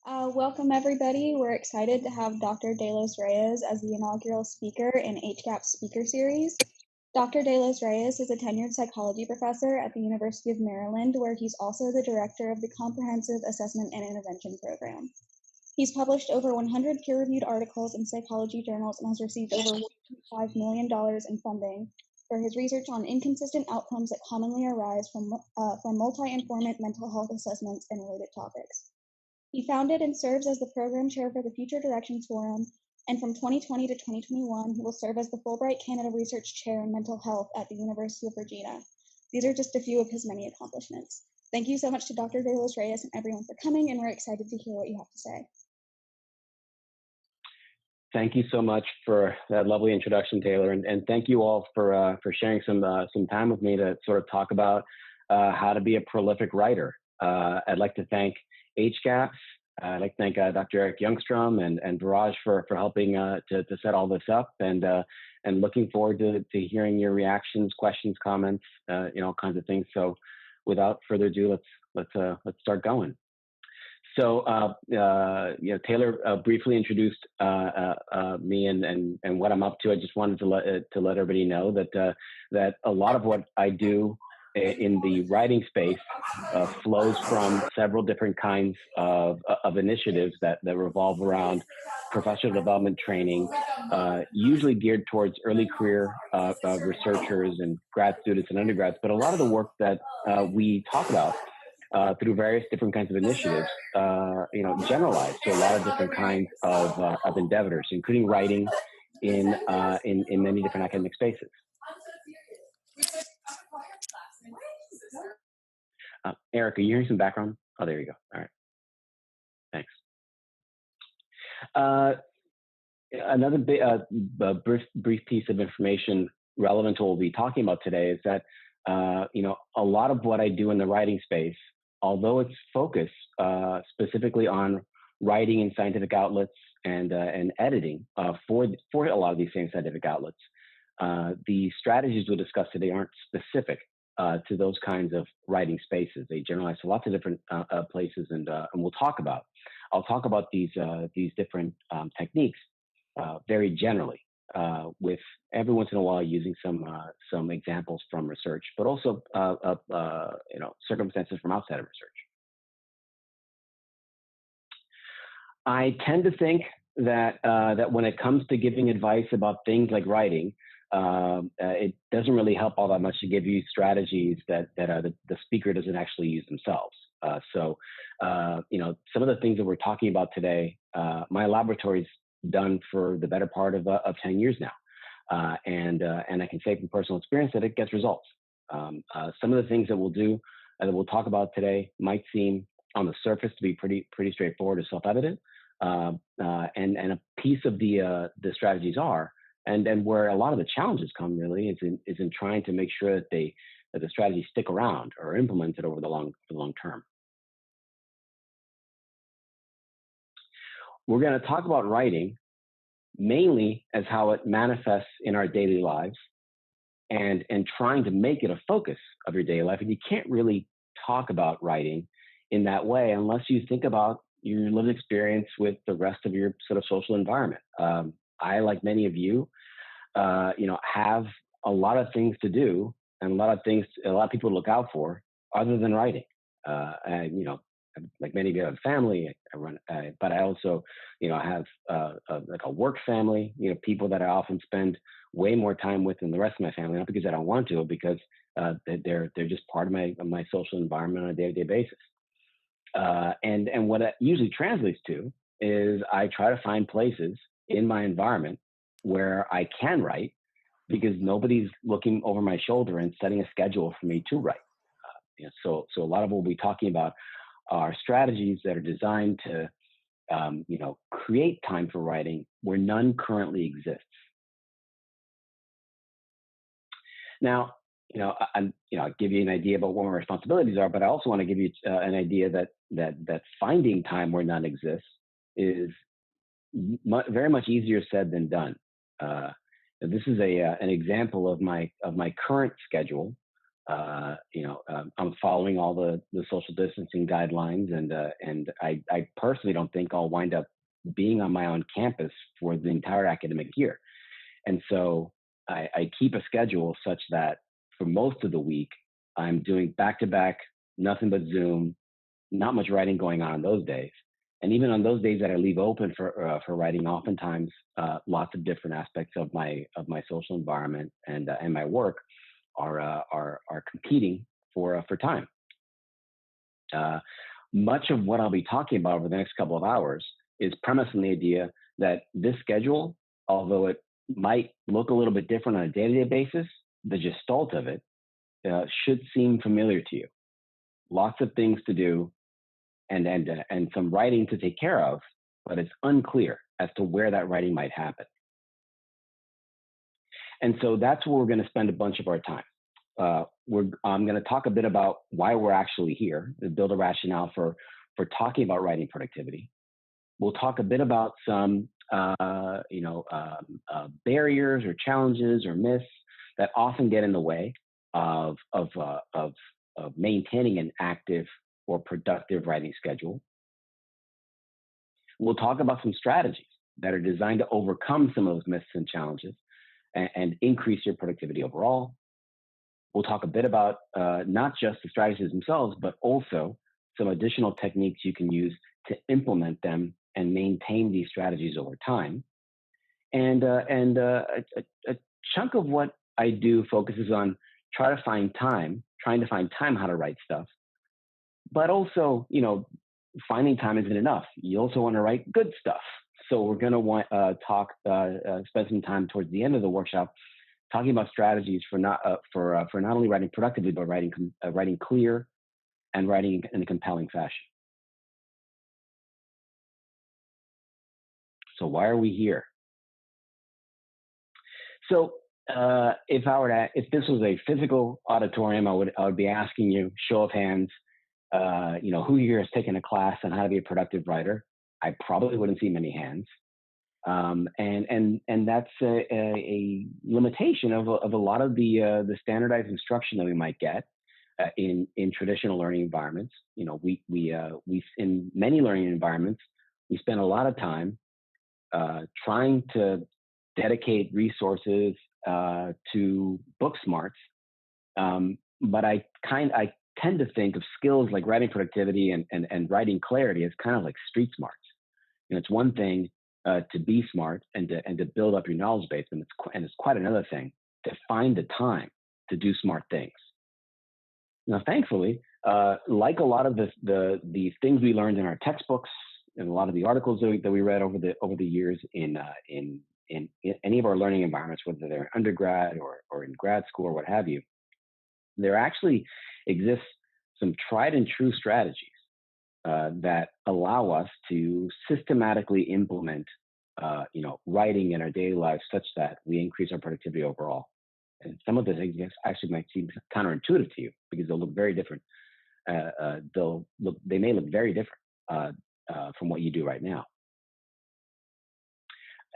Welcome, everybody. We're excited to have Dr. De Los Reyes as the inaugural speaker in HGAPS Speaker Series. Dr. De Los Reyes is a tenured psychology professor at the University of Maryland, where he's also the director of the Comprehensive Assessment and Intervention Program. He's published over 100 peer-reviewed articles in psychology journals and has received over $1.5 million in funding for his research on inconsistent outcomes that commonly arise from multi-informant mental health assessments and related topics. He founded and serves as the program chair for the Future Directions Forum, and from 2020 to 2021, he will serve as the Fulbright Canada Research Chair in Mental Health at the University of Virginia. These are just a few of his many accomplishments. Thank you so much to Dr. De Los Reyes and everyone for coming, and we're excited to hear what you have to say. Thank you so much for that lovely introduction, Taylor, and thank you all for sharing some time with me to sort of talk about how to be a prolific writer. I'd like to thank HGAPS. I'd like to thank Dr. Eric Youngstrom and Viraj for helping to set all this up, and looking forward to hearing your reactions, questions, comments, all kinds of things. So, without further ado, let's start going. So, Taylor briefly introduced me and what I'm up to. I just wanted to let everybody know that a lot of what I do in the writing space flows from several different kinds of initiatives that revolve around professional development training, usually geared towards early career researchers and grad students and undergrads. But a lot of the work that we talk about through various different kinds of initiatives, generalized to a lot of different kinds of endeavors, including writing in many different academic spaces. Eric, are you hearing some background? Oh, there you go. All right. Thanks. Another brief piece of information relevant to what we'll be talking about today is that, a lot of what I do in the writing space, although it's focused specifically on writing in scientific outlets and editing for a lot of these same scientific outlets, the strategies we'll discuss today aren't specific to those kinds of writing spaces. They generalize to lots of different places, and I'll talk about these different techniques very generally, with every once in a while using some examples from research, but also circumstances from outside of research. I tend to think that when it comes to giving advice about things like writing, it doesn't really help all that much to give you strategies that the speaker doesn't actually use themselves. So some of the things that we're talking about today, my laboratory's done for the better part of 10 years now, and I can say from personal experience that it gets results. Some of the things that we'll do that we'll talk about today might seem on the surface to be pretty straightforward or self-evident, and a piece of the strategies are. And where a lot of the challenges come really is in trying to make sure that the strategies stick around or are implemented over the long term. We're going to talk about writing mainly as how it manifests in our daily lives, and trying to make it a focus of your daily life. And you can't really talk about writing in that way unless you think about your lived experience with the rest of your sort of social environment. I, like many of you, have a lot of things to do and a lot of people to look out for other than writing. Like many of you, I have family, but I also, have like a work family, people that I often spend way more time with than the rest of my family, not because I don't want to, but because they're just part of my social environment on a day-to-day basis. And what it usually translates to is I try to find places in my environment where I can write, because nobody's looking over my shoulder and setting a schedule for me to write. So a lot of what we'll be talking about are strategies that are designed to, create time for writing where none currently exists. Now, I'll give you an idea about what my responsibilities are, but I also want to give you an idea that finding time where none exists is very much easier said than done. This is an example of my current schedule, I'm following all the social distancing guidelines, and I personally don't think I'll wind up being on my own campus for the entire academic year. And so I keep a schedule such that for most of the week, I'm doing back to back, nothing but Zoom, not much writing going on those days. And even on those days that I leave open for writing, oftentimes lots of different aspects of my social environment and my work are competing for time. Much of what I'll be talking about over the next couple of hours is premised on the idea that this schedule, although it might look a little bit different on a day-to-day basis, the gestalt of it should seem familiar to you. Lots of things to do, and some writing to take care of, but it's unclear as to where that writing might happen. And so that's where we're going to spend a bunch of our time. I'm going to talk a bit about why we're actually here, build a rationale for talking about writing productivity. We'll talk a bit about some barriers or challenges or myths that often get in the way of maintaining an active or productive writing schedule. We'll talk about some strategies that are designed to overcome some of those myths and challenges and increase your productivity overall. We'll talk a bit about not just the strategies themselves, but also some additional techniques you can use to implement them and maintain these strategies over time. And a chunk of what I do focuses on trying to find time how to write stuff. But also, finding time isn't enough. You also want to write good stuff. So we're going to spend some time towards the end of the workshop talking about strategies for not only writing productively, but writing clear and writing in a compelling fashion. So why are we here? So if this was a physical auditorium, I would be asking you, show of hands, who here has taken a class on how to be a productive writer? I probably wouldn't see many hands. And that's a limitation of a lot of the standardized instruction that we might get in traditional learning environments. We in many learning environments, we spend a lot of time trying to dedicate resources to book smarts. But I tend to think of skills like writing productivity and writing clarity as kind of like street smarts. It's one thing to be smart and to build up your knowledge base, and it's quite another thing to find the time to do smart things. Now, thankfully, like a lot of the things we learned in our textbooks and a lot of the articles that we read over the years in any of our learning environments, whether they're undergrad or in grad school or what have you, there actually exists some tried and true strategies that allow us to systematically implement, writing in our daily lives such that we increase our productivity overall. And some of the things actually might seem counterintuitive to you because they'll look very different. They may look very different from what you do right now.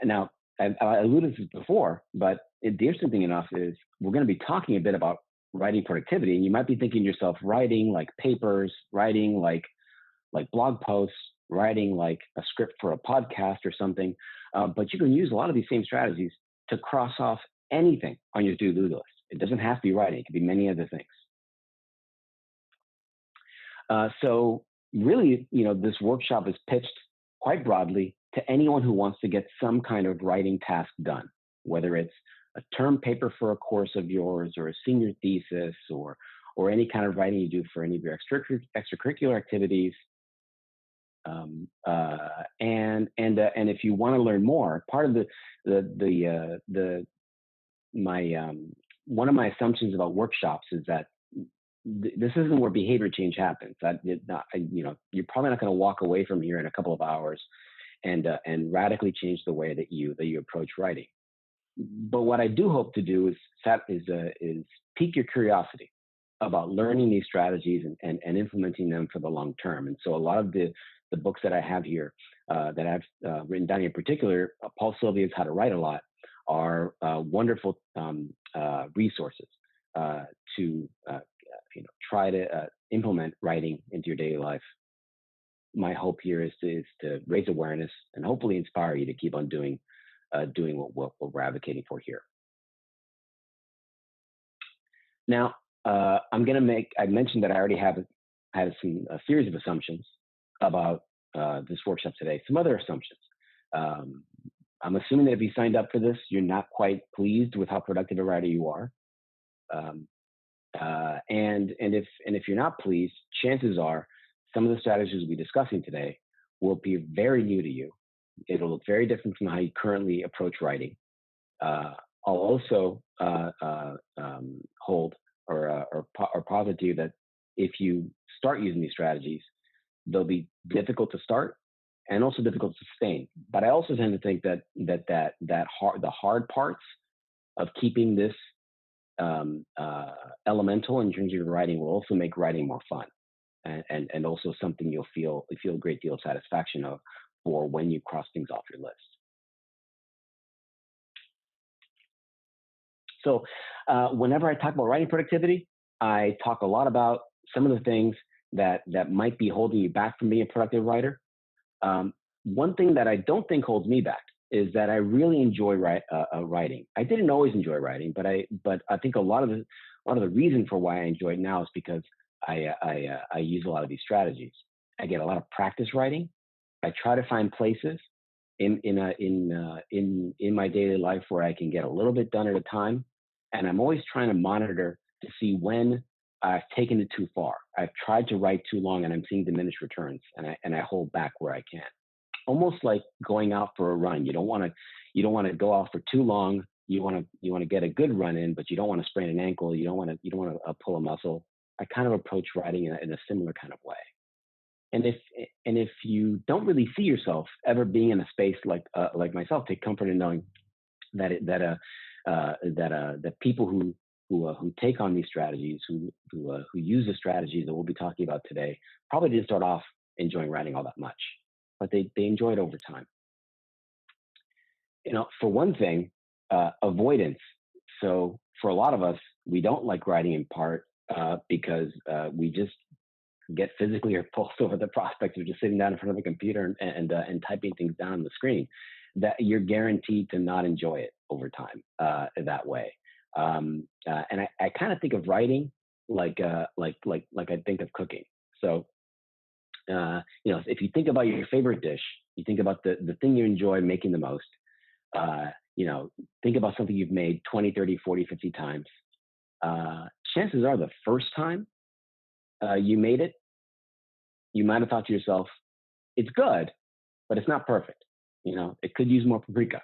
Now, I alluded to this before, but the interesting thing enough is we're going to be talking a bit about writing productivity, and you might be thinking to yourself, writing like papers, writing like blog posts, writing like a script for a podcast or something. But you can use a lot of these same strategies to cross off anything on your to-do list. It doesn't have to be writing. It could be many other things. So really, this workshop is pitched quite broadly to anyone who wants to get some kind of writing task done, whether it's a term paper for a course of yours or a senior thesis or any kind of writing you do for any of your extracurricular activities. And if you want to learn more, part of one of my assumptions about workshops is that this isn't where behavior change happens. You're probably not going to walk away from here in a couple of hours and radically change the way that you approach writing. But what I do hope to do is pique your curiosity about learning these strategies and implementing them for the long term. And so a lot of the books that I have here that I've written down in particular, Paul Sylvia's How to Write a Lot, are wonderful resources to try to implement writing into your daily life, my hope here is to raise awareness and hopefully inspire you to keep on doing what we're advocating for here. Now, I mentioned that I already had a series of assumptions about this workshop today. Some other assumptions. I'm assuming that if you signed up for this, you're not quite pleased with how productive a writer you are. And if you're not pleased, chances are some of the strategies we'll be discussing today will be very new to you. It'll look very different from how you currently approach writing. I'll also hold or posit to you that if you start using these strategies, they'll be difficult to start and also difficult to sustain. But I also tend to think that the hard parts of keeping this elemental in terms of your writing will also make writing more fun, and also something you'll feel a great deal of satisfaction of for when you cross things off your list. So whenever I talk about writing productivity, I talk a lot about some of the things that might be holding you back from being a productive writer. One thing that I don't think holds me back is that I really enjoy writing. I didn't always enjoy writing, but I think a lot of the reason for why I enjoy it now is because I use a lot of these strategies. I get a lot of practice writing. I try to find places in my daily life where I can get a little bit done at a time, and I'm always trying to monitor to see when I've taken it too far. I've tried to write too long, and I'm seeing diminished returns, and I hold back where I can. Almost like going out for a run. You don't want to go out for too long. You want to get a good run in, but you don't want to sprain an ankle. You don't want to pull a muscle. I kind of approach writing in a similar kind of way. And if you don't really see yourself ever being in a space like myself, take comfort in knowing that people who take on these strategies, who use the strategies that we'll be talking about today, probably didn't start off enjoying writing all that much, but they enjoy it over time. For one thing, avoidance. So for a lot of us, we don't like writing in part because we just get physically repulsed over the prospect of just sitting down in front of a computer and typing things down on the screen. That you're guaranteed to not enjoy it over time that way. And I kind of think of writing like I think of cooking. So if you think about your favorite dish, you think about the thing you enjoy making the most. Think about something you've made 20, 30, 40, 50 times. Chances are the first time you made it, you might have thought to yourself, it's good, but it's not perfect. It could use more paprika.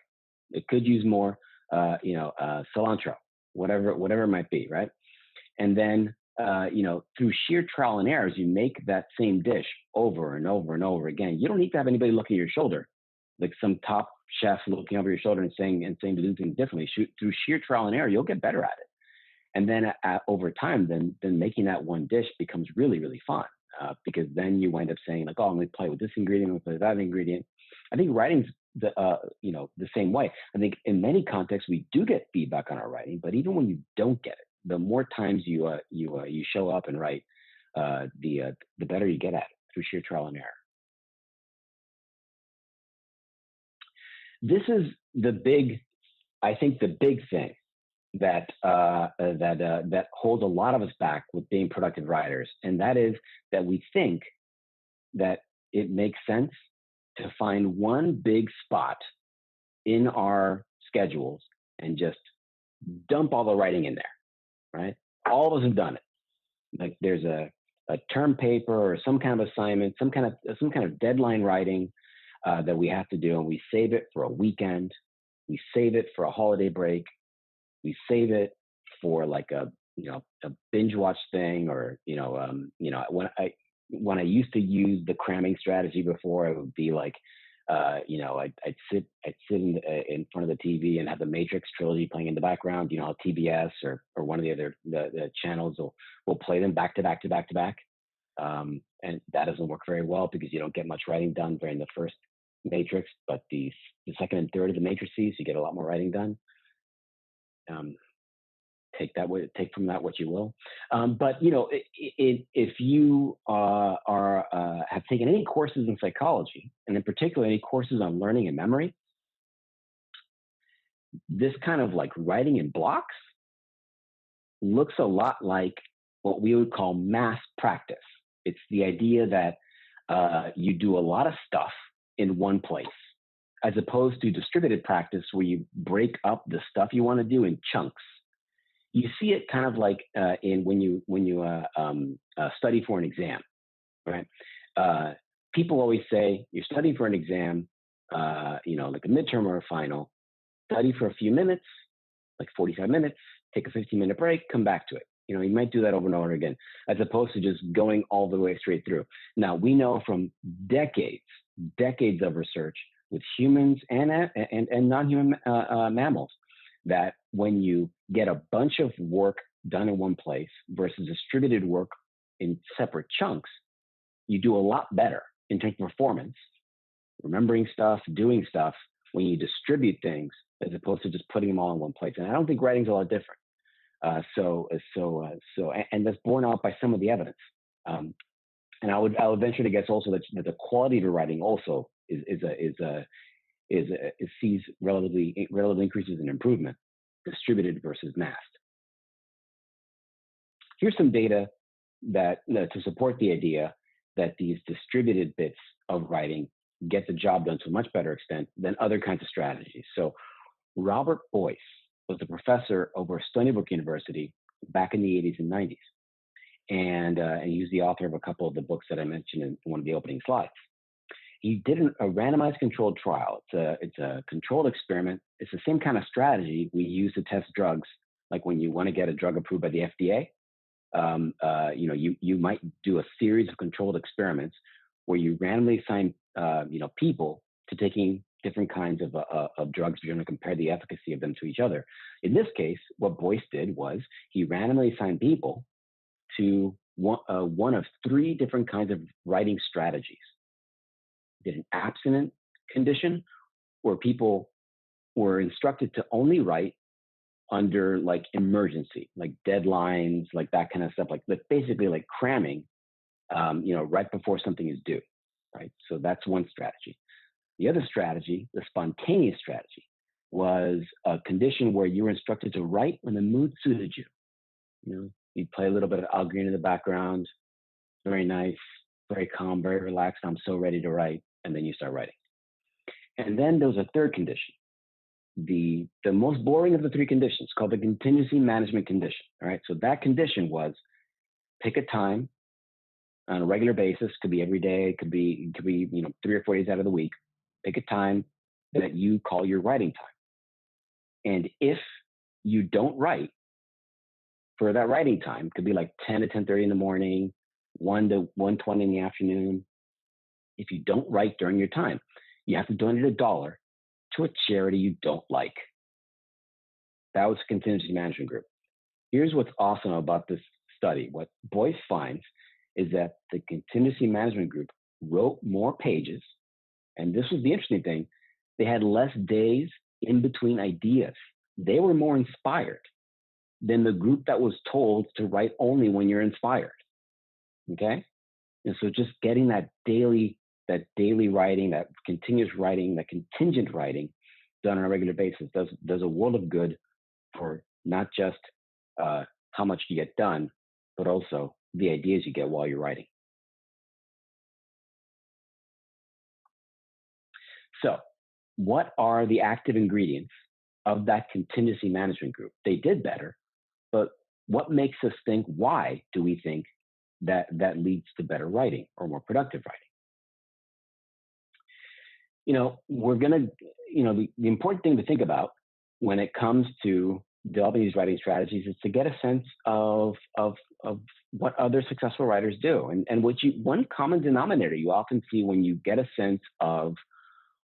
It could use more, cilantro, whatever it might be, right? And then, through sheer trial and errors, you make that same dish over and over and over again. You don't need to have anybody looking at your shoulder, like some top chef looking over your shoulder and saying to do things differently. Through sheer trial and error, you'll get better at it. And then over time, then making that one dish becomes really, really fun because then you wind up saying like, oh, I'm going to play with this ingredient, I'm going to play with that ingredient. I think writing's the same way. I think in many contexts we do get feedback on our writing, but even when you don't get it, the more times you show up and write, the better you get at it through sheer trial and error. This is the big thing that holds a lot of us back with being productive writers, and that is that we think that it makes sense to find one big spot in our schedules and just dump all the writing in there, right? All of us have done it. Like there's a term paper or some kind of assignment, some kind of deadline writing that we have to do, and we save it for a weekend, we save it for a holiday break, we save it for like a binge watch thing, or when I used to use the cramming strategy before, it would be like I'd sit in front of the TV and have the Matrix trilogy playing in the background. TBS or one of the other the channels will play them back to back to back to back, and that doesn't work very well because you don't get much writing done during the first Matrix, but the second and third of the matrices you get a lot more writing done. take from that what you will. But you know, if you have taken any courses in psychology, and in particular any courses on learning and memory, this kind of like writing in blocks looks a lot like what we would call mass practice. It's the idea that you do a lot of stuff in one place, as opposed to distributed practice where you break up the stuff you want to do in chunks. You see it kind of like when you study for an exam, right? People always say you're studying for an exam, like a midterm or a final. Study for a few minutes, like 45 minutes, take a 15-minute break, come back to it. You know, you might do that over and over again, as opposed to just going all the way straight through. Now, we know from decades of research with humans and non-human mammals that when you get a bunch of work done in one place versus distributed work in separate chunks, you do a lot better in terms of performance, remembering stuff, doing stuff, when you distribute things as opposed to just putting them all in one place. And I don't think writing's a lot different. And that's borne out by some of the evidence. And I would venture to guess also that the quality of your writing also sees relative increases in improvement, distributed versus massed. Here's some data that to support the idea that these distributed bits of writing get the job done to a much better extent than other kinds of strategies. So Robert Boyce was a professor over at Stony Brook University back in the 80s and 90s. And he was the author of a couple of the books that I mentioned in one of the opening slides. He did a randomized controlled trial. It's a controlled experiment. It's the same kind of strategy we use to test drugs, like when you want to get a drug approved by the FDA. You might do a series of controlled experiments where you randomly assign people to taking different kinds of drugs. You're going to compare the efficacy of them to each other. In this case, what Boyce did was he randomly assigned people to one of three different kinds of writing strategies. He did an abstinent condition where people were instructed to only write under like emergency, like deadlines, like that kind of stuff, like basically like cramming, right before something is due, right? So that's one strategy. The other strategy, the spontaneous strategy, was a condition where you were instructed to write when the mood suited you. You know, you'd play a little bit of Al Green in the background, very nice, very calm, very relaxed. I'm so ready to write, and then you start writing. And then there was a third condition, the most boring of the three conditions, called the contingency management condition. All right, so that condition was pick a time on a regular basis. Could be every day. It could be 3 or 4 days out of the week. Pick a time that you call your writing time. And if you don't write for that writing time, it could be like 10 to 10:30 in the morning, 1 to 1:20 in the afternoon. If you don't write during your time, you have to donate $1 to a charity you don't like. That was contingency management group. Here's what's awesome about this study. What Boyce finds is that the contingency management group wrote more pages, and this was the interesting thing, they had less days in between ideas. They were more inspired than the group that was told to write only when you're inspired. Okay? And so just getting that daily writing, that continuous writing, that contingent writing done on a regular basis does a world of good for not just how much you get done, but also the ideas you get while you're writing. So what are the active ingredients of that contingency management group? They did better, but what makes us think, why do we think that leads to better writing or more productive writing? The important thing to think about when it comes to developing these writing strategies is to get a sense of what other successful writers do. And one common denominator you often see when you get a sense of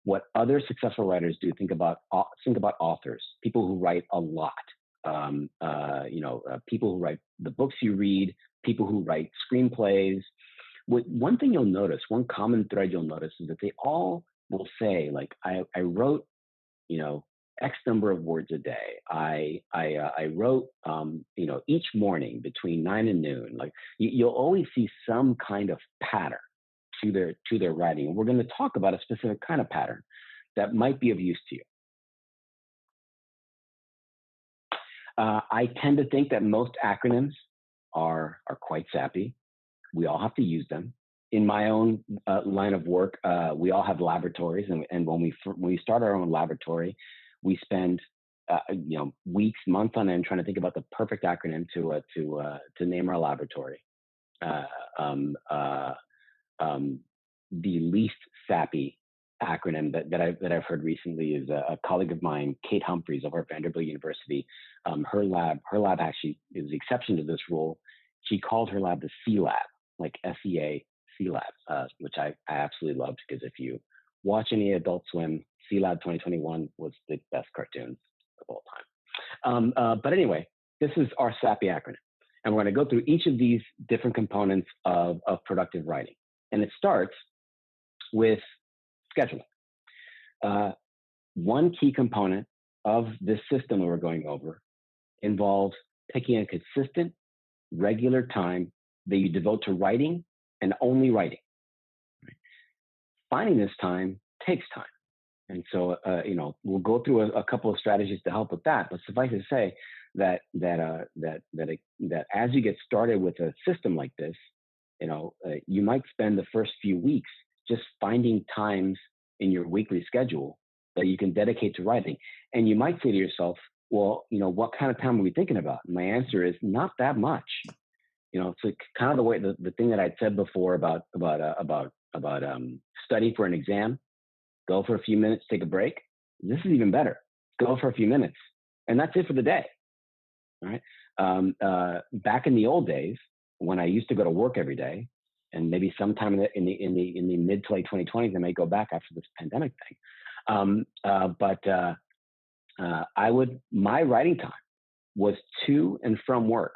what other successful writers do, think about authors, people who write a lot, people who write the books you read, people who write screenplays. One thing you'll notice, one common thread you'll notice is that they all will say, like, I wrote, X number of words a day. I wrote, each morning between 9 and noon. Like you'll always see some kind of pattern to their writing. And we're going to talk about a specific kind of pattern that might be of use to you. I tend to think that most acronyms are quite sappy. We all have to use them. In my own line of work, we all have laboratories, and when we start our own laboratory, we spend weeks, months on end trying to think about the perfect acronym to name our laboratory. The least sappy acronym that I've heard recently is a colleague of mine, Kate Humphreys over at Vanderbilt University. Her lab actually is the exception to this rule. She called her lab the C Lab, like SEA C Lab, which I absolutely loved, because if you watch any Adult Swim, C Lab 2021 was the best cartoons of all time. But anyway, this is our SAPI acronym, and we're going to go through each of these different components of productive writing. And it starts with scheduling. One key component of this system that we're going over involves picking a consistent, regular time that you devote to writing and only writing. Finding this time takes time. And so, we'll go through a couple of strategies to help with that. But suffice to say that as you get started with a system like this, you might spend the first few weeks just finding times in your weekly schedule that you can dedicate to writing. And you might say to yourself, well, what kind of time are we thinking about? And my answer is not that much. It's kind of the way the thing that I'd said before about study for an exam. Go for a few minutes, take a break. This is even better. Go for a few minutes, and that's it for the day. All right. Back in the old days, when I used to go to work every day, and maybe sometime in the mid to late 2020s, I may go back after this pandemic thing. My writing time was to and from work.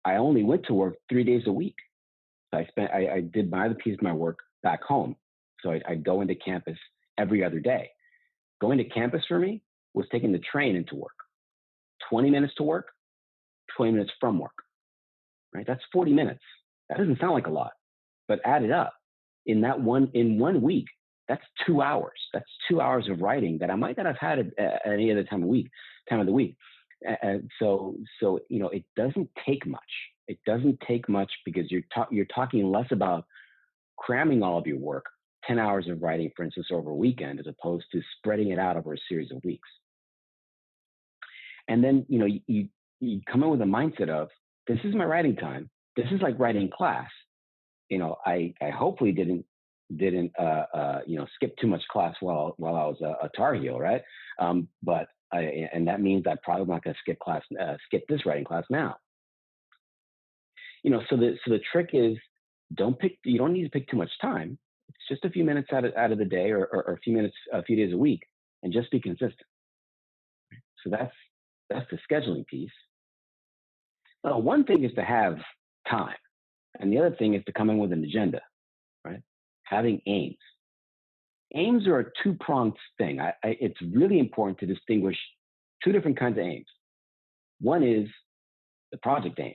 I only went to work 3 days a week. I did my other piece of my work back home. So I'd go into campus every other day. Going to campus for me was taking the train into work. 20 minutes to work, 20 minutes from work. Right? That's 40 minutes. That doesn't sound like a lot, but add it up. In 1 week, that's 2 hours. That's 2 hours of writing that I might not have had at any other time of the week. So it doesn't take much. It doesn't take much because you're talking less about cramming all of your work, 10 hours of writing, for instance, over a weekend, as opposed to spreading it out over a series of weeks. And then, you come in with a mindset of, this is my writing time. This is like writing class. I hopefully didn't skip too much class while I was a Tar Heel, right? And that means I'm probably not going to skip this writing class now. So the trick is, you don't need to pick too much time. It's just a few minutes out of the day, or a few days a week, and just be consistent. So that's the scheduling piece. One thing is to have time, and the other thing is to come in with an agenda, right? Having aims. Aims are a two-pronged thing. It's really important to distinguish two different kinds of aims. One is the project aims,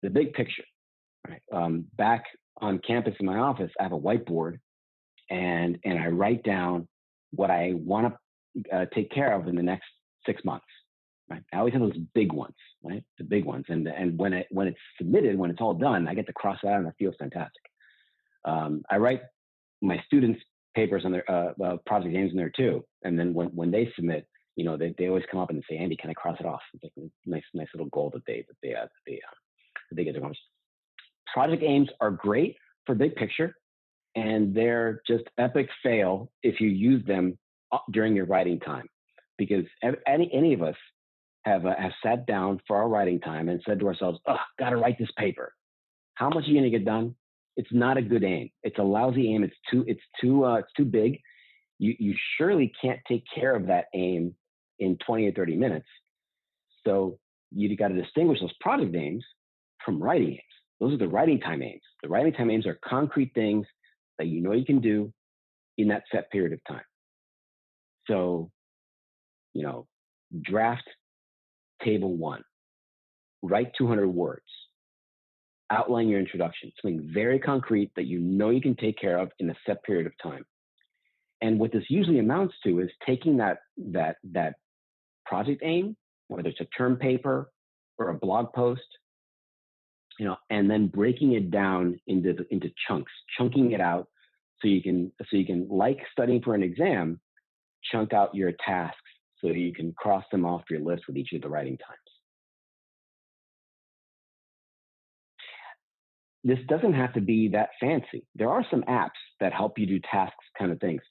the big picture. Right? Back on campus in my office, I have a whiteboard, and I write down what I want to take care of in the next 6 months. Right? I always have those big ones, right? The big ones, and when it's submitted, when it's all done, I get to cross it out, and it feels fantastic. I write my students' papers on their project aims in there too, and then when they submit, they always come up and say, Andy, can I cross it off? It's like a nice little goal that they get accomplished. Project aims are great for big picture, and they're just epic fail if you use them during your writing time, because any of us have sat down for our writing time and said to ourselves, got to write this paper. How much are you going to get done? It's not a good aim. It's a lousy aim. It's too big. You surely can't take care of that aim in 20 or 30 minutes. So you got to distinguish those project aims from writing aims. Those are the writing time aims. The writing time aims are concrete things that you can do in that set period of time. So draft table 1, write 200 words, outline your introduction, something very concrete that you can take care of in a set period of time. And what this usually amounts to is taking that project aim, whether it's a term paper or a blog post, and then breaking it down into chunks, chunking it out so you can, like studying for an exam, chunk out your tasks so that you can cross them off your list with each of the writing times. This doesn't have to be that fancy. There are some apps that help you do tasks kind of things.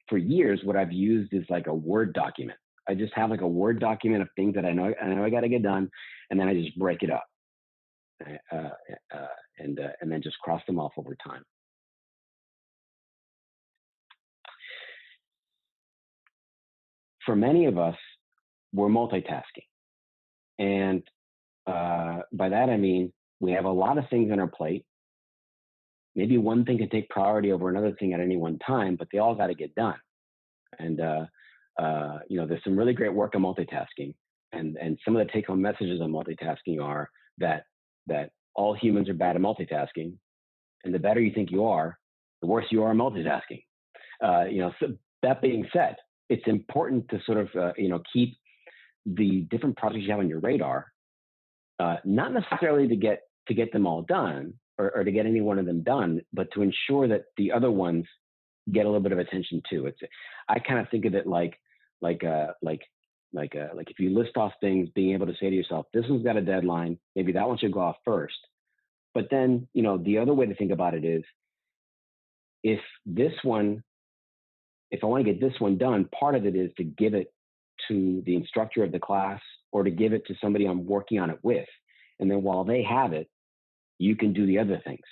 For years, what I've used is like a Word document. I just have like a Word document of things that I know I got to get done, and then I just break it up, and then just cross them off over time. For many of us, we're multitasking, and by that I mean we have a lot of things on our plate. Maybe one thing can take priority over another thing at any one time, but they all got to get done. And there's some really great work on multitasking, and some of the take-home messages on multitasking are that all humans are bad at multitasking, and the better you think you are, the worse you are at multitasking. So that being said, it's important to sort of keep the different projects you have on your radar, not necessarily to get them all done or to get any one of them done, but to ensure that the other ones get a little bit of attention too. I kind of think of it like if you list off things, being able to say to yourself, this one's got a deadline, maybe that one should go off first. But then, the other way to think about it is, if I want to get this one done, part of it is to give it to the instructor of the class or to give it to somebody I'm working on it with. And then while they have it, you can do the other things,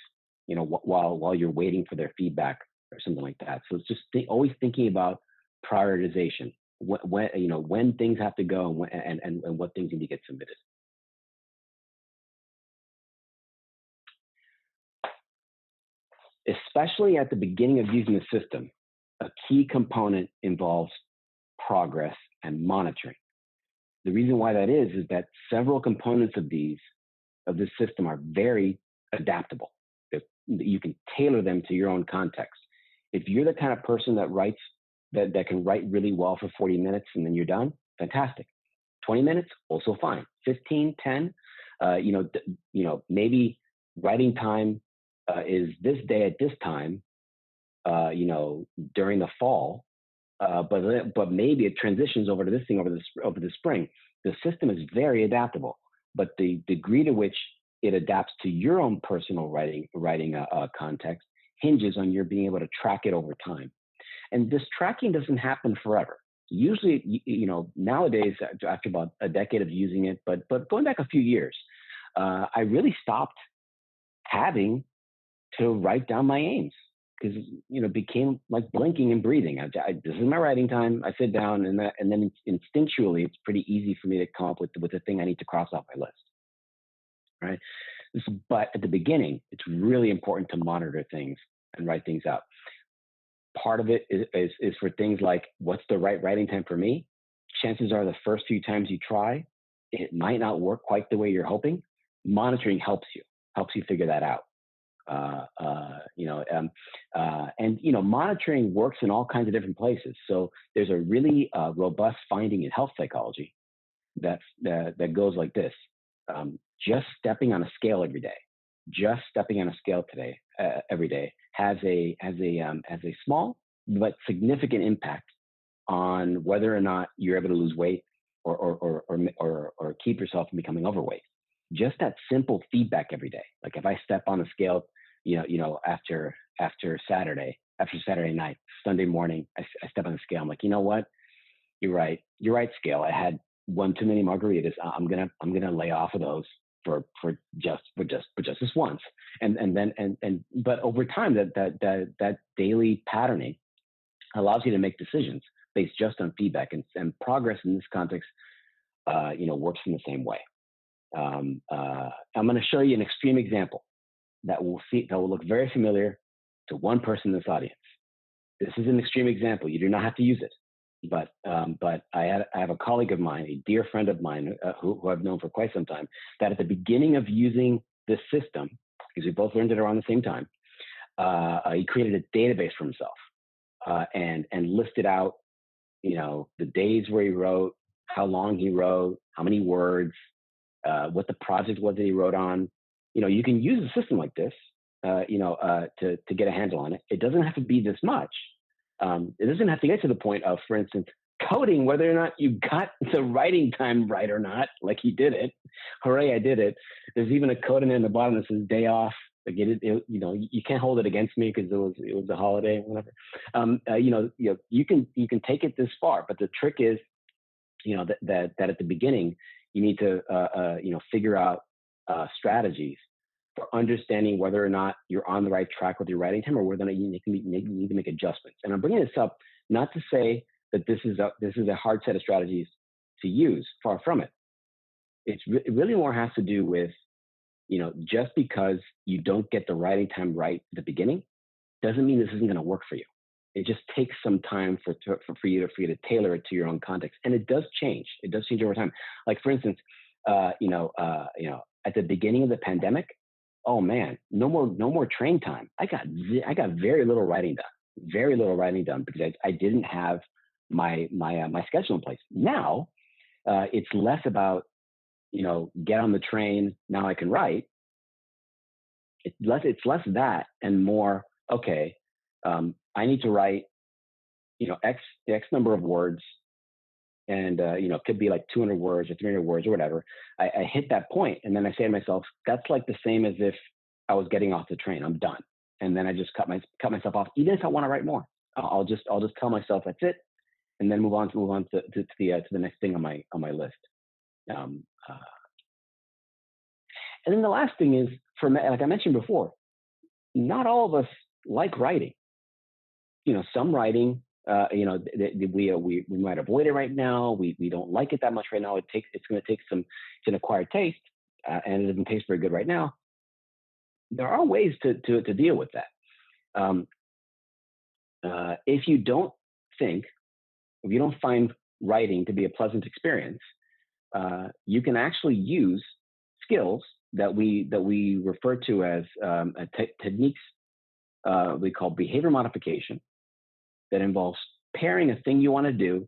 while you're waiting for their feedback or something like that. So it's just always thinking about prioritization, when things have to go and what things need to get submitted. Especially at the beginning of using the system, a key component involves progress and monitoring. The reason why that is that several components of this system are very adaptable. You can tailor them to your own context. If you're the kind of person that can write really well for 40 minutes and then you're done, fantastic. 20 minutes, also fine. 15, 10, maybe writing time is this day at this time, during the fall, but maybe it transitions over to this thing over the spring. The system is very adaptable, but the degree to which it adapts to your own personal writing context hinges on your being able to track it over time. And this tracking doesn't happen forever. Usually, nowadays, after about a decade of using it, but going back a few years, I really stopped having to write down my aims, because it became like blinking and breathing. This is my writing time. I sit down, and then instinctually, it's pretty easy for me to come up with the thing I need to cross off my list. Right? But at the beginning, it's really important to monitor things and write things out. Part of it is for things like, what's the right writing time for me? Chances are the first few times you try, it might not work quite the way you're hoping. Monitoring helps you figure that out. Monitoring works in all kinds of different places. So there's a really robust finding in health psychology that goes like this: just stepping on a scale every day, every day has a small but significant impact on whether or not you're able to lose weight or keep yourself from becoming overweight. Just that simple feedback every day. Like if I step on the scale, after Saturday night, Sunday morning, I step on the scale. I'm like, you know what? You're right, scale. I had one too many margaritas. I'm gonna lay off of those for just this once. But over time, that daily patterning allows you to make decisions based just on feedback, and progress in this context, works in the same way. I'm going to show you an extreme example that will look very familiar to one person in this audience. This is an extreme example. You do not have to use it, But I have a colleague of mine, a dear friend of mine, who I've known for quite some time, that at the beginning of using this system, because we both learned it around the same time, he created a database for himself, and listed out, the days where he wrote, how long he wrote, how many words, what the project was that he wrote on. You can use a system like this, to get a handle on it. It doesn't have to be this much. It doesn't have to get to the point of, for instance, coding whether or not you got the writing time right or not, like he did it. Hooray, I did it. There's even a code in there in the bottom that says day off. Like you can't hold it against me because it was a holiday, whatever. You can take it this far, but the trick is, that at the beginning you need to figure out strategies for understanding whether or not you're on the right track with your writing time, or whether or not you need to make adjustments. And I'm bringing this up not to say that this is a hard set of strategies to use. Far from it. It really more has to do with, just because you don't get the writing time right at the beginning doesn't mean this isn't going to work for you. It just takes some time for you to tailor it to your own context, and it does change. It does change over time. Like, for instance, at the beginning of the pandemic, oh man, no more train time. I got very little writing done because I didn't have my schedule in place. Now, it's less about, get on the train, now I can write. It's less that and more, okay, I need to write, X number of words, and it could be like 200 words or 300 words or whatever. I hit that point, and then I say to myself, that's like the same as if I was getting off the train. I'm done, and then I just cut myself off. Even if I want to write more, I'll just tell myself that's it, and then move on to the next thing on my list. And then the last thing is, like I mentioned before, not all of us like writing. Some writing, we might avoid it right now. We don't like it that much right now. It's going to take it's an acquired taste, and it doesn't taste very good right now. There are ways to deal with that. If you don't find writing to be a pleasant experience, you can actually use skills that we refer to as techniques we call behavior modification, that involves pairing a thing you want to do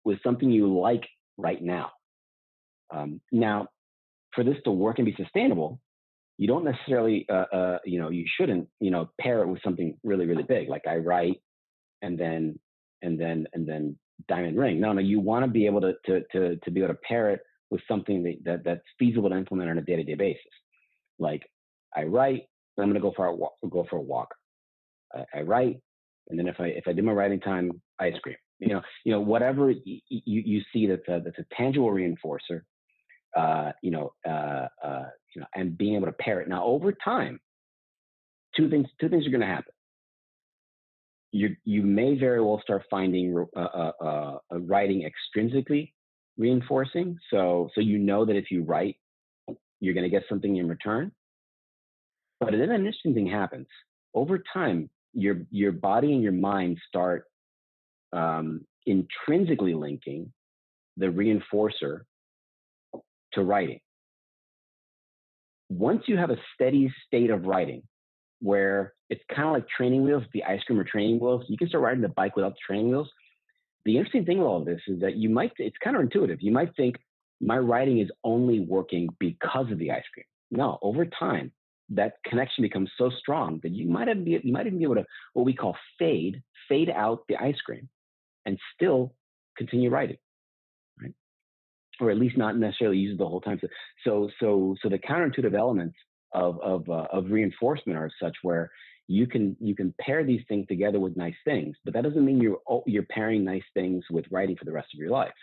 with something you like right now. Now, for this to work and be sustainable, you don't necessarily, you shouldn't, pair it with something really, really big, like I write and then diamond ring. No, you want to be able to be able to pair it with something that's feasible to implement on a day-to-day basis. Like I write, then I'm going to go for a walk. I write, and then if I do my writing time, ice cream. Whatever you see that's a tangible reinforcer. And being able to pair it. Now, over time, two things are going to happen. You may very well start finding writing extrinsically reinforcing. So that if you write, you're going to get something in return. But then an interesting thing happens. Over time, your body and your mind start intrinsically linking the reinforcer to writing. Once you have a steady state of writing, where it's kind of like training wheels, the ice cream or training wheels, you can start riding the bike without the training wheels. The interesting thing with all of this is that it's counterintuitive. You might think my writing is only working because of the ice cream. No, over time, that connection becomes so strong that you might even be able to, what we call fade out the ice cream and still continue writing, right? Or at least not necessarily use it the whole time. So the counterintuitive elements of reinforcement are such where you can pair these things together with nice things, but that doesn't mean you're pairing nice things with writing for the rest of your life.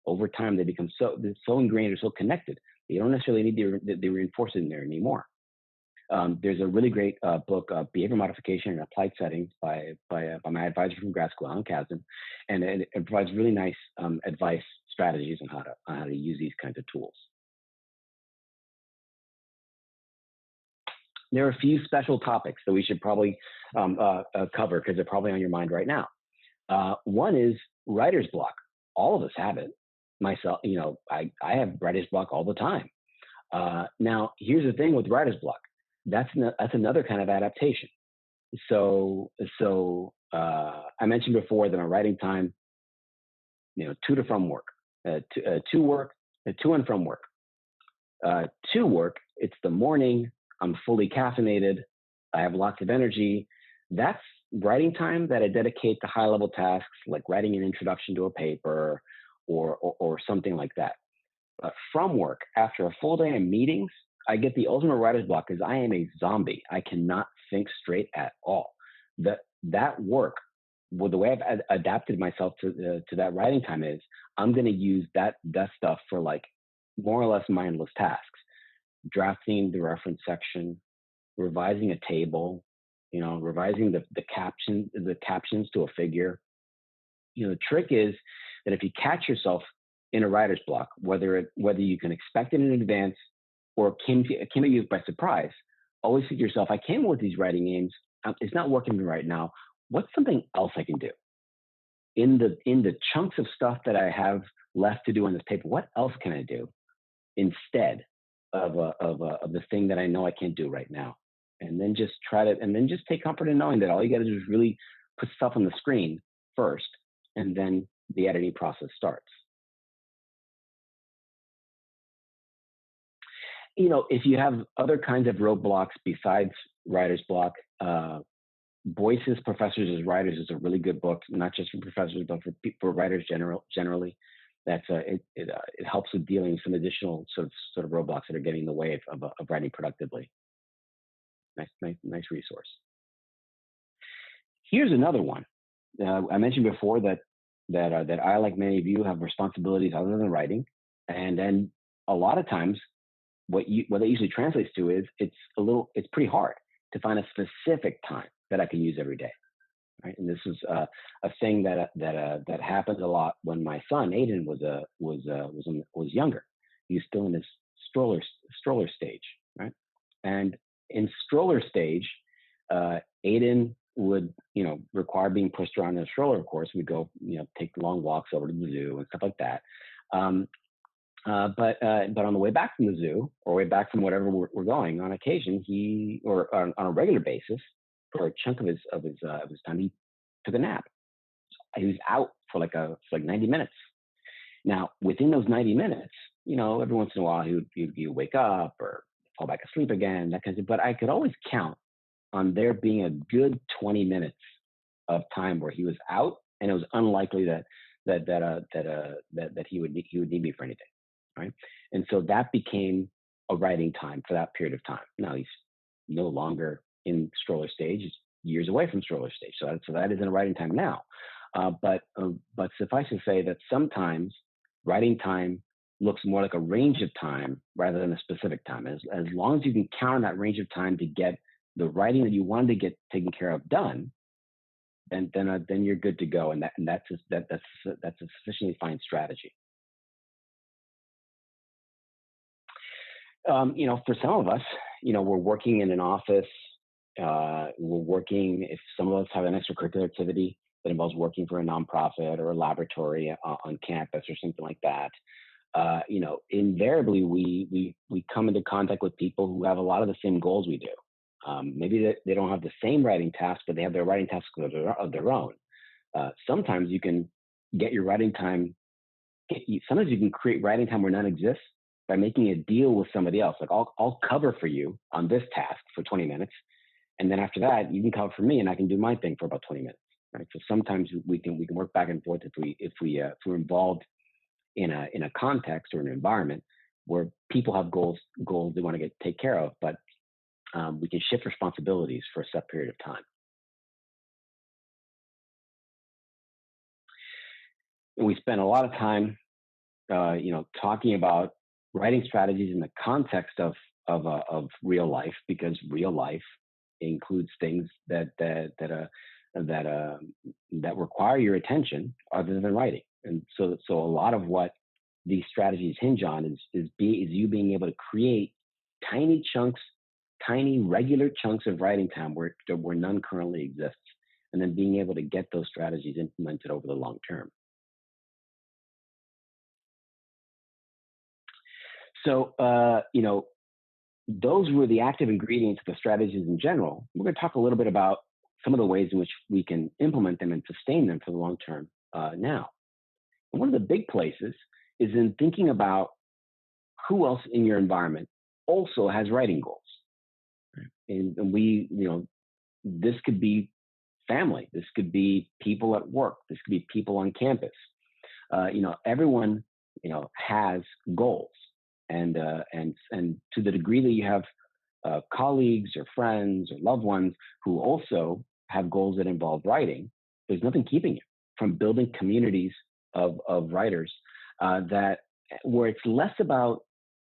Over time, they become so ingrained or so connected, you don't necessarily need the reinforcement in there anymore. There's a really great book, Behavior Modification in Applied Settings by my advisor from grad school, Alan Kazin, and it provides really nice advice, strategies on how to use these kinds of tools. There are a few special topics that we should probably cover because they're probably on your mind right now. One is Writer's block. All of us have it. Myself, I have writer's block all the time. Now, here's the thing with writer's block. That's another kind of adaptation. I mentioned before that my writing time, to to from work, to work, to and from work. To work, it's the morning. I'm fully caffeinated. I have lots of energy. That's writing time that I dedicate to high level tasks like writing an introduction to a paper or something like that. But from work, after a full day of meetings, I get the ultimate writer's block because I am a zombie. I cannot think straight at all. That work, well, the way I've adapted myself to that writing time is I'm going to use that stuff for like more or less mindless tasks, drafting the reference section, revising a table, revising the captions to a figure. The trick is that if you catch yourself in a writer's block, whether you can expect it in advance or it came at you by surprise, always think to yourself, I came up with these writing aims. It's not working for me right now. What's something else I can do? In the chunks of stuff that I have left to do on this paper, what else can I do instead of the thing that I know I can't do right now? And then just take comfort in knowing that all you got to do is really put stuff on the screen first, and then the editing process starts. If you have other kinds of roadblocks besides writer's block, Boyce's Professors as Writers is a really good book, not just for professors, but for writers generally. It helps with dealing with some additional sort of roadblocks that are getting in the way of writing productively. Nice resource. Here's another one. I mentioned before that I, like many of you, have responsibilities other than writing, and then a lot of times what that usually translates to is it's pretty hard to find a specific time that I can use every day, right? And this is a thing that happens a lot when my son Aiden was younger. He was still in his stroller stage, right? And in stroller stage, Aiden would require being pushed around in a stroller. Of course, we'd go take long walks over to the zoo and stuff like that. But on the way back from the zoo or way back from whatever we're going, on occasion on a regular basis, for a chunk of his time, he took a nap. He was out for like 90 minutes. Now, within those 90 minutes, every once in a while he would wake up or fall back asleep again, that kind of thing. But I could always count on there being a good 20 minutes of time where he was out, and it was unlikely that he would need me for anything, right? And so that became a writing time for that period of time. Now he's no longer in stroller stage; he's years away from stroller stage. So that isn't a writing time now. But suffice to say that sometimes writing time looks more like a range of time rather than a specific time. As long as you can count on that range of time to get the writing that you wanted to get taken care of done, then you're good to go. And that's a sufficiently fine strategy. For some of us, we're working in an office. If some of us have an extracurricular activity that involves working for a nonprofit or a laboratory on campus or something like that, invariably we come into contact with people who have a lot of the same goals we do. Maybe they don't have the same writing tasks, but they have their writing tasks of their own. Sometimes you can get your writing time. Sometimes you can create writing time where none exists by making a deal with somebody else. Like I'll cover for you on this task for 20 minutes. And then after that, you can cover for me and I can do my thing for about 20 minutes. Right. So sometimes we can work back and forth if we're involved in a context or an environment where people have goals they want to take care of, but we can shift responsibilities for a set period of time. And we spend a lot of time, talking about writing strategies in the context of real life, because real life includes things that require your attention other than writing. And so a lot of what these strategies hinge on is you being able to create tiny regular chunks of writing time where none currently exists, and then being able to get those strategies implemented over the long term. So, those were the active ingredients of the strategies in general. We're going to talk a little bit about some of the ways in which we can implement them and sustain them for the long term now. And one of the big places is in thinking about who else in your environment also has writing goals. And this could be family, this could be people at work, this could be people on campus. Everyone, has goals, and to the degree that you have colleagues or friends or loved ones who also have goals that involve writing, there's nothing keeping you from building communities of writers that where it's less about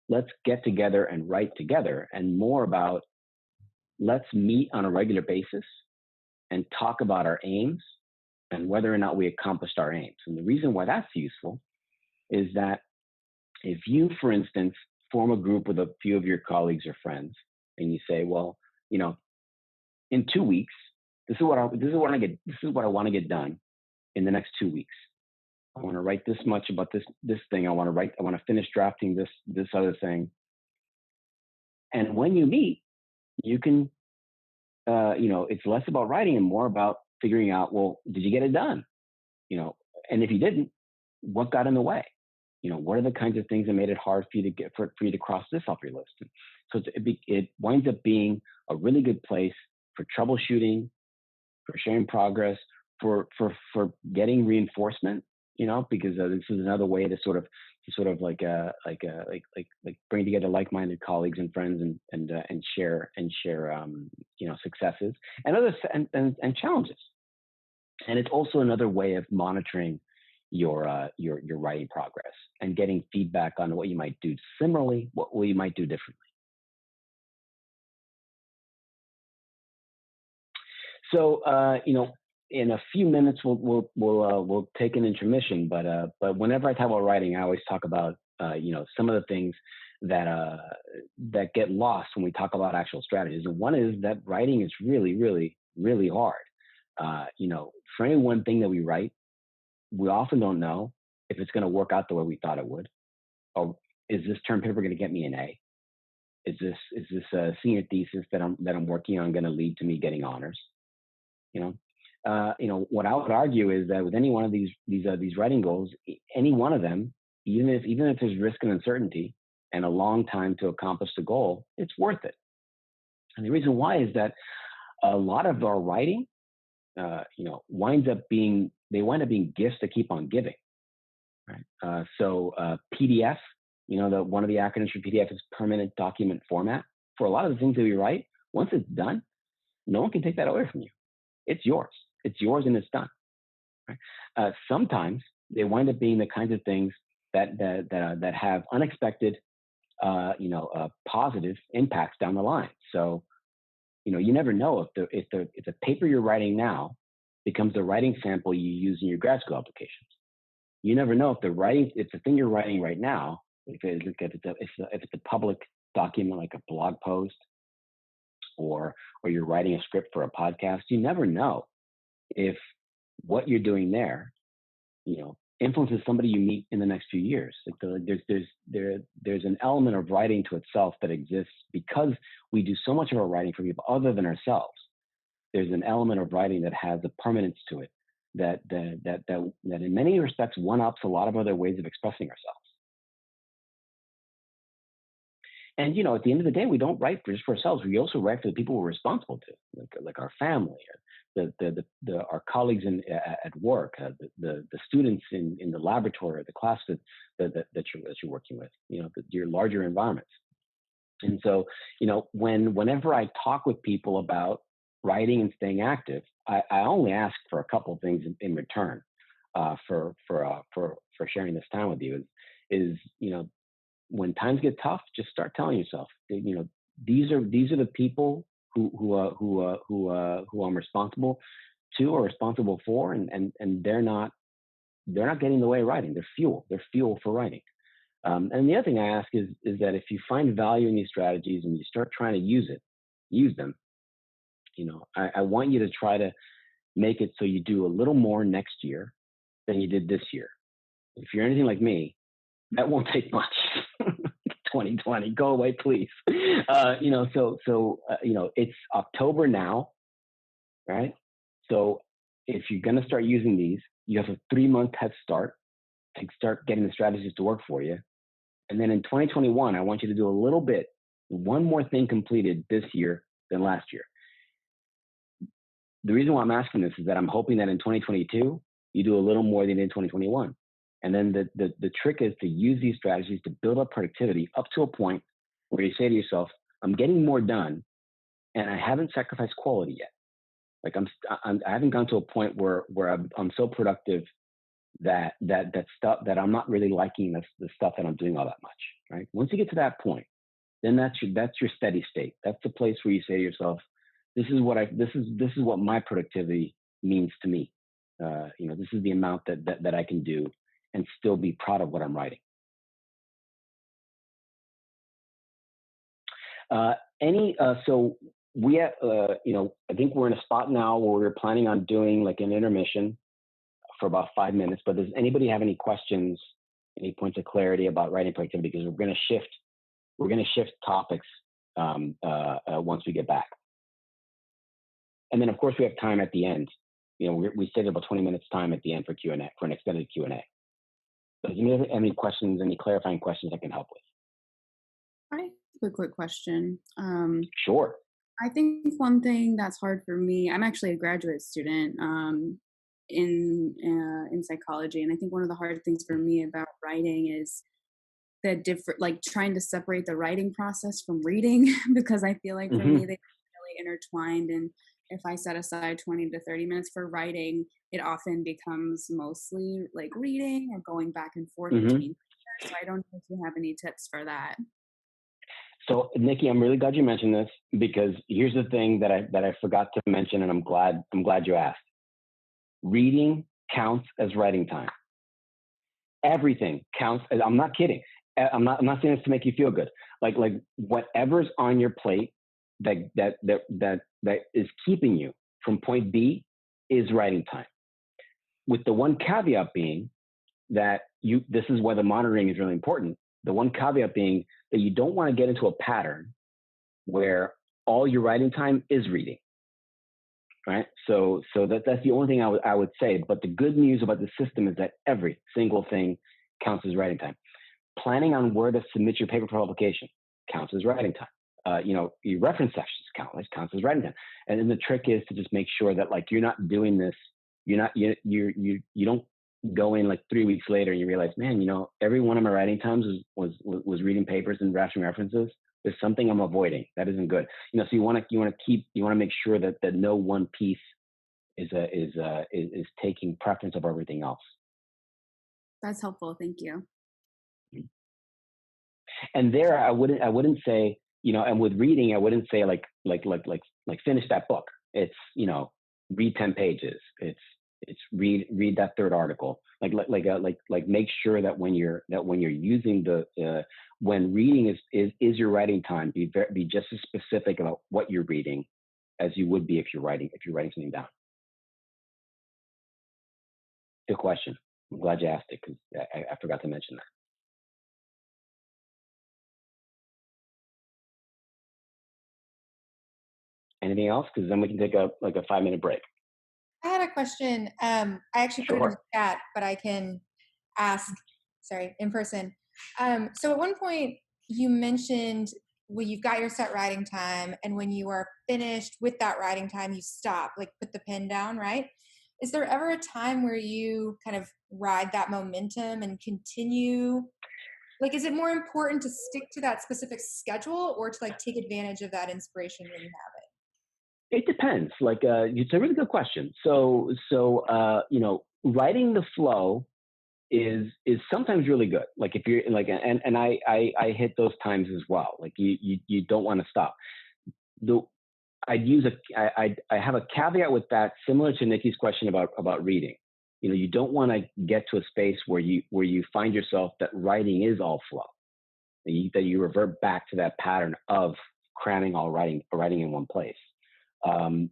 let's get together and write together and more about let's meet on a regular basis and talk about our aims and whether or not we accomplished our aims. And the reason why that's useful is that if you, for instance, form a group with a few of your colleagues or friends, and you say, well, in 2 weeks, this is what I want to get done in the next 2 weeks. I want to write this much about this thing. I want to finish drafting this other thing. And when you meet, you can, it's less about writing and more about figuring out, well, did you get it done? And if you didn't, what got in the way? What are the kinds of things that made it hard for you to cross this off your list? And so it winds up being a really good place for troubleshooting, for sharing progress, for getting reinforcement. Because this is another way to sort of bring together like-minded colleagues and friends and share successes and others and challenges. And it's also another way of monitoring your writing progress and getting feedback on what you might do similarly, what you might do differently. So, in a few minutes we'll take an intermission. But whenever I talk about writing, I always talk about some of the things that get lost when we talk about actual strategies. And one is that writing is really, really, really hard. For any one thing that we write, we often don't know if it's going to work out the way we thought it would. Or is this term paper going to get me an A? Is this a senior thesis that I'm working on going to lead to me getting honors? What I would argue is that with any one of these writing goals, any one of them, even if there's risk and uncertainty and a long time to accomplish the goal, it's worth it. And the reason why is that a lot of our writing, wind up being gifts that keep on giving, right? PDF, one of the acronyms for PDF is permanent document format. For a lot of the things that we write, once it's done, no one can take that away from you. It's yours. It's yours and it's done. Right? Sometimes they wind up being the kinds of things that have unexpected, positive impacts down the line. So, you never know if the paper you're writing now becomes the writing sample you use in your grad school applications. You never know if the thing you're writing right now, if it's a public document like a blog post, or you're writing a script for a podcast. You never know if what you're doing there, influences somebody you meet in the next few years. There's an element of writing to itself that exists because we do so much of our writing for people other than ourselves. There's an element of writing that has a permanence to it that in many respects one-ups a lot of other ways of expressing ourselves. And, at the end of the day, we don't write just for ourselves. We also write for the people we're responsible to, like our family, or our colleagues at work, the students in the laboratory, or the class that you're working with, your larger environments. And so, whenever I talk with people about writing and staying active, I only ask for a couple of things in return for sharing this time with you. Is when times get tough, just start telling yourself, these are the people who I'm responsible to or responsible for, and they're not getting in the way of writing. They're fuel for writing. And the other thing I ask is that if you find value in these strategies and you start trying to use them, I want you to try to make it so you do a little more next year than you did this year. If you're anything like me, that won't take much. 2020. Go away, please. It's October now, right? So if you're going to start using these, you have a 3-month head start to start getting the strategies to work for you. And then in 2021, I want you to do one more thing completed this year than last year. The reason why I'm asking this is that I'm hoping that in 2022, you do a little more than in 2021. And then the trick is to use these strategies to build up productivity up to a point where you say to yourself, I'm getting more done and I haven't sacrificed quality yet. Like I haven't gone to a point where I'm so productive that stuff that I'm not really liking the stuff that I'm doing all that much, right? Once you get to that point, then that's your steady state. That's the place where you say to yourself, this is what my productivity means to me. This is the amount that I can do and still be proud of what I'm writing. So we have, I think we're in a spot now where we're planning on doing like an intermission for about 5 minutes, but does anybody have any questions, any points of clarity about writing productivity? Because we're going to shift topics once we get back. And then of course we have time at the end. We saved about 20 minutes time at the end for Q&A, for an extended Q&A. So does anybody have any questions, any clarifying questions I can help with? I have a quick question. Sure. I think one thing that's hard for me, I'm actually a graduate student in psychology, and I think one of the hard things for me about writing is like trying to separate the writing process from reading, because I feel like for me they're really intertwined, and if I set aside 20 to 30 minutes for writing, it often becomes mostly like reading or going back and forth between. So I don't know if you have any tips for that. So Nikki, I'm really glad you mentioned this, because here's the thing that I forgot to mention, and I'm glad you asked. Reading counts as writing time. Everything counts. I'm not kidding. I'm not saying this to make you feel good. Like whatever's on your plate that is keeping you from point B is writing time. With the one caveat being that this is why the monitoring is really important. The one caveat being that you don't want to get into a pattern where all your writing time is reading, right? So that's the only thing I would say. But the good news about the system is that every single thing counts as writing time. Planning on where to submit your paper for publication counts as writing time. Your reference sections counts as writing time. And then the trick is to just make sure that like you're not doing this. You don't go in like 3 weeks later and you realize, man, every one of my writing times was reading papers and drafting references. There's something I'm avoiding. That isn't good. So you want to make sure that no one piece is taking preference over everything else. That's helpful. Thank you. And there, I wouldn't say, and with reading, I wouldn't say like finish that book. It's, read 10 pages. It's read that third article. Like make sure that when you're using when reading is your writing time, be just as specific about what you're reading as you would be if you're writing something down. Good question. I'm glad you asked it, because I forgot to mention that. Anything else? Because then we can take a 5-minute break. I had a question. I actually put it in the chat, but I can ask, in person. So at one point you mentioned, well, you've got your set writing time, and when you are finished with that writing time, you stop, like put the pen down, right? Is there ever a time where you kind of ride that momentum and continue? Like, is it more important to stick to that specific schedule or to like take advantage of that inspiration when you have it? It depends. It's a really good question. So writing the flow is sometimes really good. Like if you're like, and I hit those times as well. Like you don't want to stop. I have a caveat with that, similar to Nikki's question about reading. You don't want to get to a space where you find yourself that writing is all flow. That you revert back to that pattern of cramming all writing in one place. And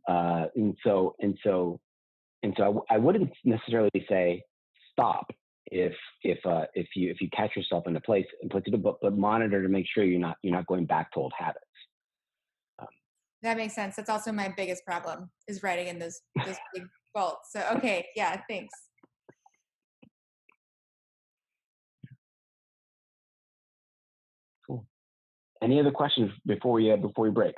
so I wouldn't necessarily say stop, if you catch yourself in a place and put it, but monitor to make sure you're not going back to old habits. That makes sense. That's also my biggest problem, is writing in those big vaults. So okay, yeah, thanks. Cool. Any other questions before we break?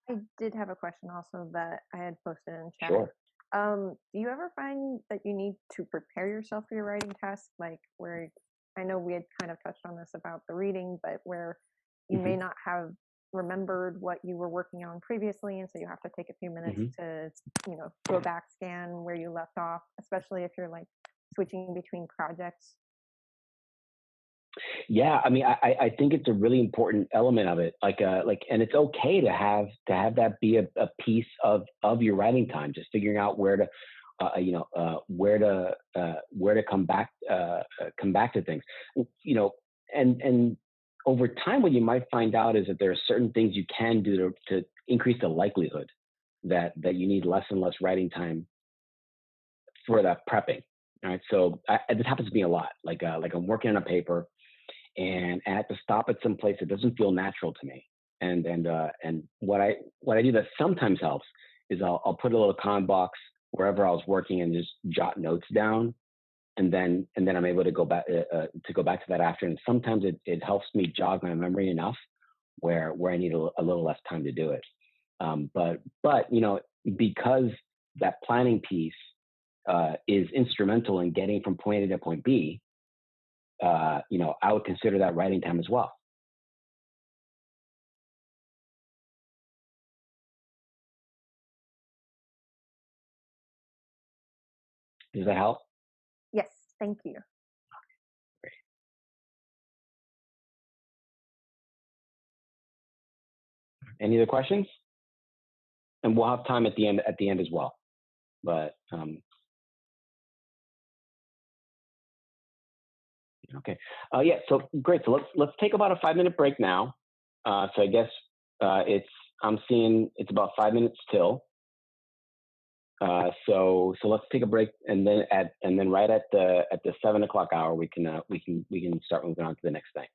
I did have a question also that I had posted in chat. Sure. Do you ever find that you need to prepare yourself for your writing task? Like, where I know we had kind of touched on this about the reading, but where you may not have remembered what you were working on previously, and so you have to take a few minutes to, go back, scan where you left off, especially if you're like switching between projects. Yeah, I mean, I think it's a really important element of it. And it's okay to have that be a piece of your writing time. Just figuring out where to, where to come back to things. And over time, what you might find out is that there are certain things you can do to increase the likelihood that you need less and less writing time for that prepping. All right, so this happens to me a lot. Like I'm working on a paper, and I have to stop at some place that doesn't feel natural to me. And what I do that sometimes helps is I'll put a little comment box wherever I was working and just jot notes down, and then I'm able to go back to that after. And sometimes it helps me jog my memory enough where I need a little less time to do it. But because that planning piece is instrumental in getting from point A to point B, I would consider that writing time as well. Does that help? Yes, thank you. Great. Any other questions? And we'll have time at the end as well. But okay. Yeah. So great. So let's take about a 5-minute break now. So I guess I'm seeing it's about 5 minutes till. So let's take a break, and then right at the 7 o'clock hour we can start moving on to the next thing.